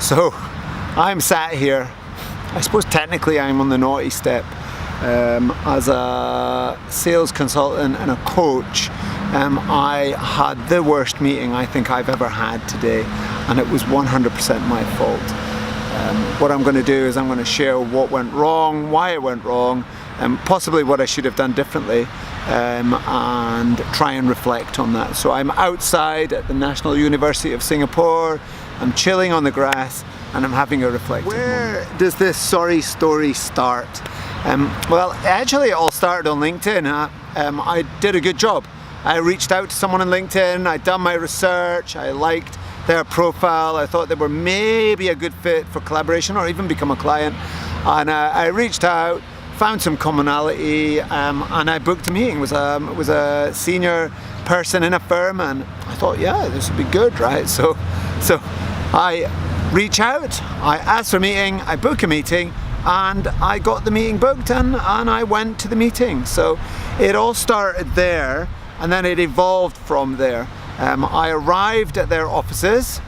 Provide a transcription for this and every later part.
So I'm sat here, I suppose technically I'm on the naughty step. As a sales consultant and a coach, I had the worst meeting I think I've ever had today, and it was 100% my fault. What I'm going to do is I'm going to share what went wrong, why it went wrong, and possibly what I should have done differently, and try and reflect on that. So I'm outside at the National University of Singapore, I'm chilling on the grass, and I'm having a reflective moment. Where does this sorry story start? Well, actually it all started on LinkedIn. I did a good job. I reached out to someone on LinkedIn, I'd done my research, I liked their profile, I thought they were maybe a good fit for collaboration or even become a client. And I reached out, found some commonality, and I booked a meeting. It was a senior person in a firm, and I thought, yeah, this would be good, right? So I reach out, I ask for a meeting, I book a meeting, and I got the meeting booked, and I went to the meeting. So it all started there, and then it evolved from there. I arrived at their offices.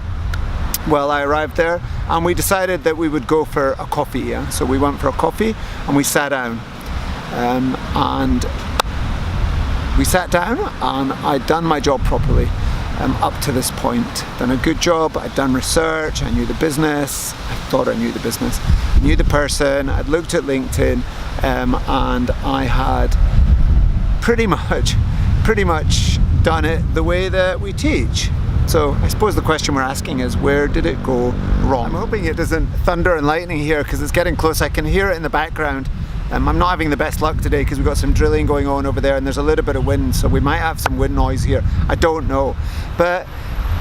Well, I arrived there, and we decided that we would go for a coffee. Yeah? So we went for a coffee, and we sat down. And we sat down, and I'd done my job properly up to this point. Done a good job. I'd done research. I knew the business. I thought I knew the business. I knew the person. I'd looked at LinkedIn, and I had pretty much done it the way that we teach. So I suppose the question we're asking is, where did it go wrong? I'm hoping it doesn't thunder and lightning here because it's getting close. I can hear it in the background. I'm not having the best luck today because we've got some drilling going on over there, and there's a little bit of wind, so we might have some wind noise here. I don't know. But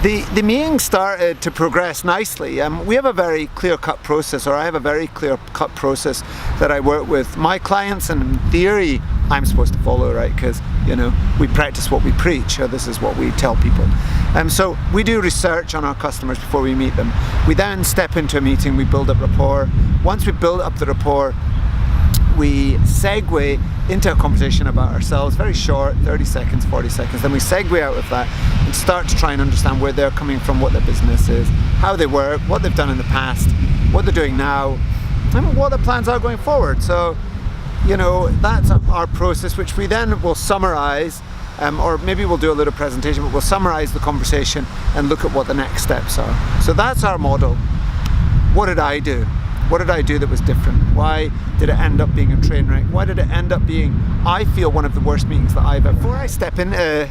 the meeting started to progress nicely. We have a very clear-cut process, or I have a very clear-cut process that I work with my clients, and in theory I'm supposed to follow, right? Because, you know, we practice what we preach, or this is what we tell people. So we do research on our customers before we meet them. We then step into a meeting, we build up rapport. Once we build up the rapport, we segue into a conversation about ourselves, very short, 30 seconds, 40 seconds. Then we segue out of that and start to try and understand where they're coming from, what their business is, how they work, what they've done in the past, what they're doing now, and what their plans are going forward. So, you know, that's our process, which we then will summarize, or maybe we'll do a little presentation, but we'll summarize the conversation and look at what the next steps are. So that's our model. What did I do? What did I do that was different? Why did it end up being a train wreck? Why did it end up being, I feel, one of the worst meetings that I've ever... Before I step into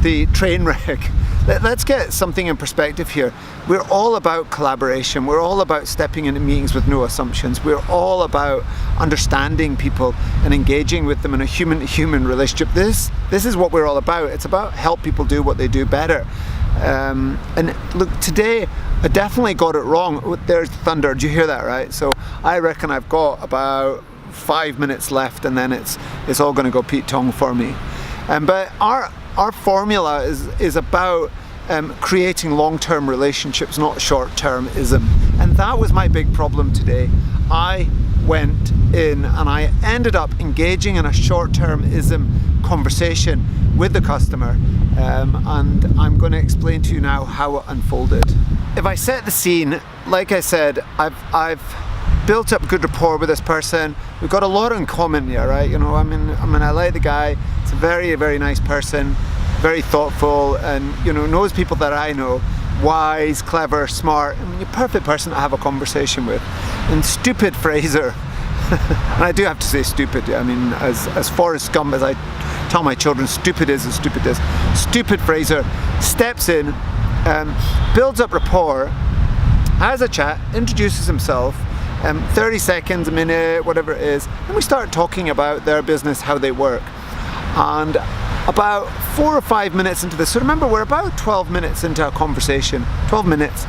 the train wreck, let's get something in perspective here. We're all about collaboration. We're all about stepping into meetings with no assumptions. We're all about understanding people and engaging with them in a human-to-human relationship. This is what we're all about. It's about help people do what they do better. And look, today I definitely got it wrong. There's thunder. Did you hear that, right? So I reckon I've got about 5 minutes left, and then it's all going to go Pete Tong for me. But our formula is about creating long-term relationships, not short-termism. And that was my big problem today. I went in and I ended up engaging in a short-termism conversation with the customer, and I'm going to explain to you now how it unfolded. If I set the scene, like I said, I've built up good rapport with this person. We've got a lot in common here, right? You know, I mean, I like the guy. It's a very, very nice person, very thoughtful, and, you know, knows people that I know. Wise, clever, smart. I mean, you're a perfect person to have a conversation with. And stupid Fraser, and I do have to say stupid. I mean, as Forrest Gump, as I tell my children, stupid is as stupid is. Stupid Fraser steps in, builds up rapport, has a chat, introduces himself, 30 seconds, a minute, whatever it is, and we start talking about their business, how they work. And about 4 or 5 minutes into this, so remember, we're about 12 minutes into a conversation, 12 minutes.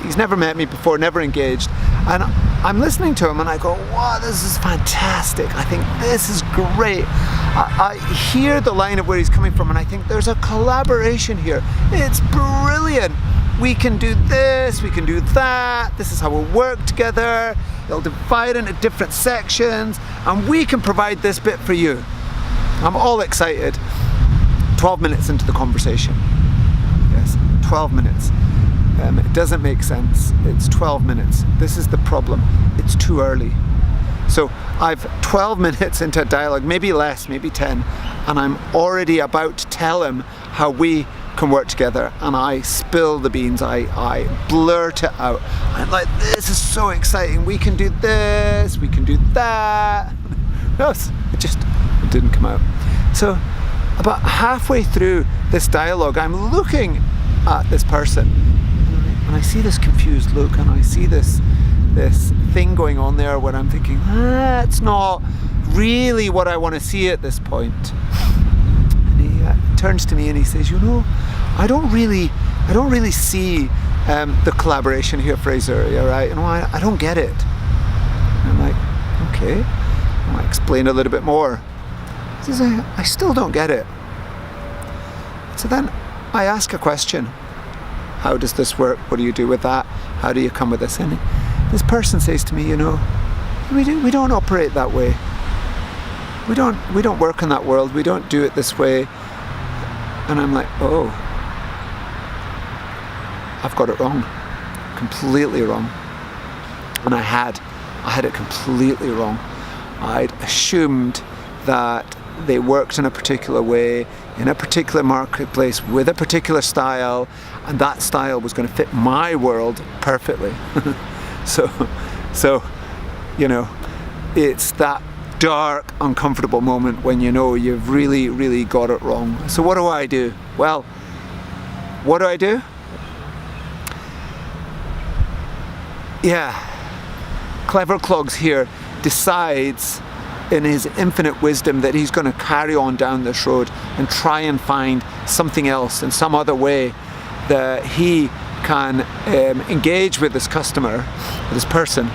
He's never met me before, never engaged, and I'm listening to him and I go, wow, this is fantastic. I think this is great. I hear the line of where he's coming from, and I think there's a collaboration here. It's brilliant. We can do this, we can do that. This is how we'll work together. They'll divide into different sections, and we can provide this bit for you. I'm all excited. 12 minutes into the conversation. Yes, 12 minutes. It doesn't make sense. It's 12 minutes. This is the problem. It's too early. So I've 12 minutes into a dialogue, maybe less, maybe 10, and I'm already about to tell him how we can work together, and I spill the beans. I blurt it out. I'm like, this is so exciting. We can do this, we can do that. It didn't come out. So about halfway through this dialogue, I'm looking at this person, and I see this confused look, and I see this thing going on there where I'm thinking, it's not really what I want to see at this point. And he turns to me and he says, I don't really see the collaboration here, Fraser. You're right. I don't get it. And I'm like, okay. I explain a little bit more. He says, I still don't get it. So then I ask a question. How does this work? What do you do with that? How do you come with this? And this person says to me, we don't operate that way. We don't work in that world. We don't do it this way. And I'm like, oh, I've got it wrong, completely wrong. And I had it completely wrong. I'd assumed that they worked in a particular way, in a particular marketplace, with a particular style, and that style was going to fit my world perfectly. So, it's that dark, uncomfortable moment when you've really, really got it wrong. So what do I do? Well, what do I do? Yeah, Clever Clogs here decides in his infinite wisdom that he's going to carry on down this road and try and find something else in some other way that he can engage with this customer, this person,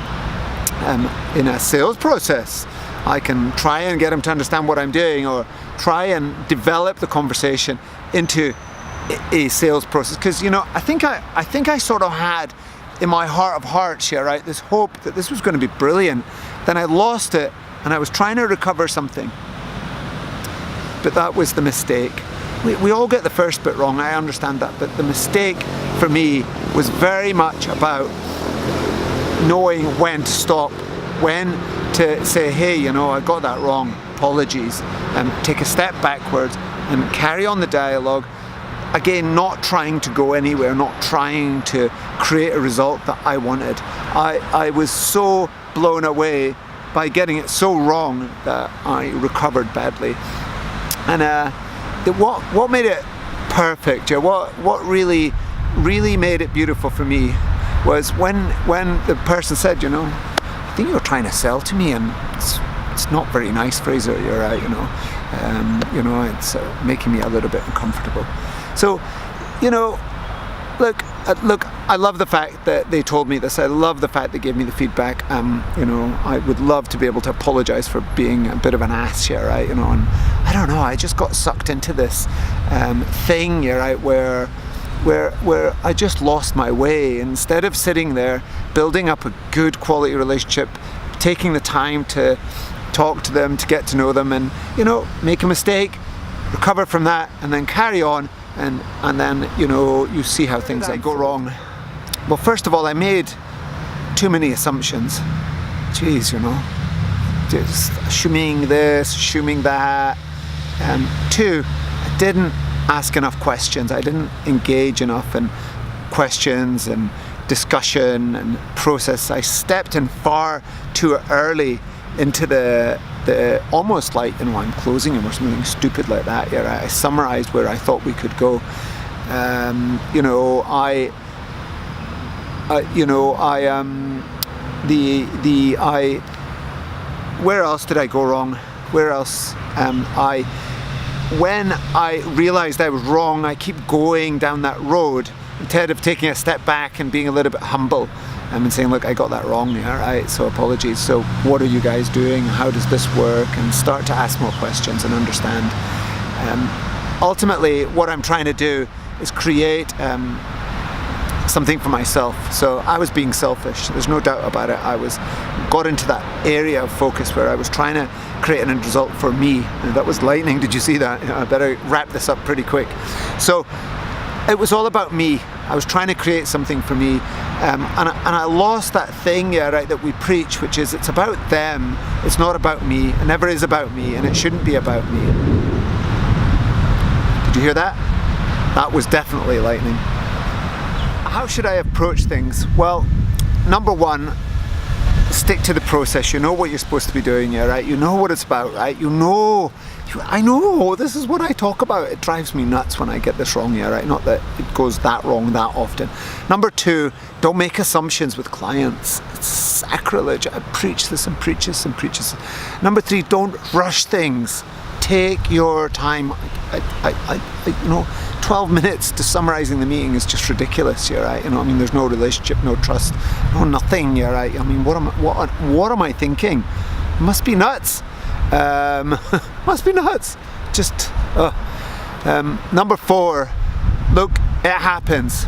in a sales process. I can try and get him to understand what I'm doing, or try and develop the conversation into a sales process. Because I think I sort of had in my heart of hearts here, right, this hope that this was going to be brilliant. Then I lost it, and I was trying to recover something. But that was the mistake. We all get the first bit wrong, I understand that, but the mistake for me was very much about knowing when to stop, when to say, hey, I got that wrong, apologies, and take a step backwards and carry on the dialogue. Again, not trying to go anywhere, not trying to create a result that I wanted. I was so blown away by getting it so wrong that I recovered badly. And what made it perfect, what really made it beautiful for me was when the person said, I think you're trying to sell to me, and it's not very nice, Fraser. You're right, it's making me a little bit uncomfortable. So, look, I love the fact that they told me this. I love the fact they gave me the feedback. I would love to be able to apologize for being a bit of an ass here, right? And I don't know, I just got sucked into this thing here, right, where I just lost my way. Instead of sitting there, building up a good quality relationship, taking the time to talk to them, to get to know them, and make a mistake, recover from that, and then carry on. And then you see how things go wrong. Well, first of all, I made too many assumptions. Jeez, just assuming this, assuming that. Two, I didn't ask enough questions. I didn't engage enough in questions and discussion and process. I stepped in far too early into the almost like I'm closing him or something stupid like that. Yeah, I summarized where I thought we could go. Where else did I go wrong? Where else? When I realized I was wrong, I keep going down that road instead of taking a step back and being a little bit humble. And saying, look, I got that wrong, yeah, right, so apologies. So what are you guys doing? How does this work? And start to ask more questions and understand. Ultimately, what I'm trying to do is create something for myself. So I was being selfish, there's no doubt about it. Got into that area of focus where I was trying to create an end result for me. And that was lightning, did you see that? I better wrap this up pretty quick. So it was all about me. I was trying to create something for me, and I lost that thing, right, that we preach, which is it's about them, it's not about me, it never is about me, and it shouldn't be about me. Did you hear that? That was definitely lightning. How should I approach things? Well, number one, stick to the process. You know what you're supposed to be doing, right? You know what it's about, right? I know, this is what I talk about. It drives me nuts when I get this wrong, right? Not that it goes that wrong that often. Number two, don't make assumptions with clients. It's sacrilege. I preach this and preach this and preach this. Number three, don't rush things. Take your time. 12 minutes to summarizing the meeting is just ridiculous, right? There's no relationship, no trust, no nothing, right? What am I thinking? It must be nuts. Must be nuts. Just number four, look, it happens.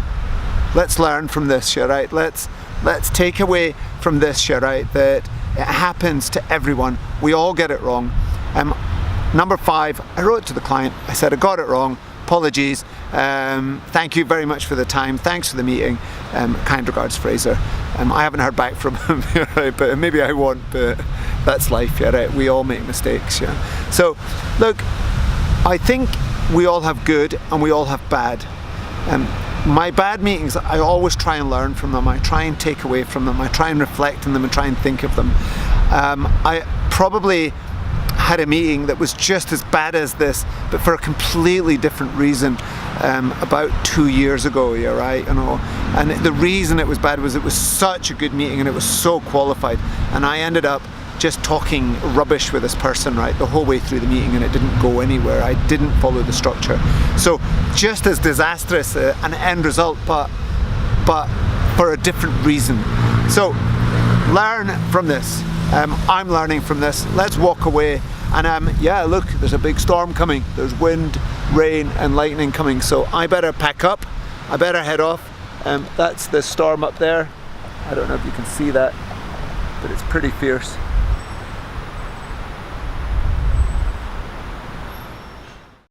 Let's learn from this, right? Let's take away from this, right? That it happens to everyone. We all get it wrong. Number five, I wrote to the client. I said I got it wrong. Apologies. Thank you very much for the time. Thanks for the meeting. Kind regards, Fraser. I haven't heard back from him, right? But maybe I won't. But that's life, right? We all make mistakes, So, look, I think we all have good and we all have bad. My bad meetings, I always try and learn from them. I try and take away from them. I try and reflect on them and try and think of them. I probably had a meeting that was just as bad as this, but for a completely different reason, about 2 years ago, right? And the reason it was bad was it was such a good meeting and it was so qualified, and I ended up just talking rubbish with this person, right, the whole way through the meeting, and it didn't go anywhere. I didn't follow the structure. So just as disastrous an end result, but for a different reason. So learn from this. I'm learning from this. Let's walk away. And yeah, look, there's a big storm coming. There's wind, rain, and lightning coming. So I better pack up. I better head off. That's the storm up there. I don't know if you can see that, but it's pretty fierce.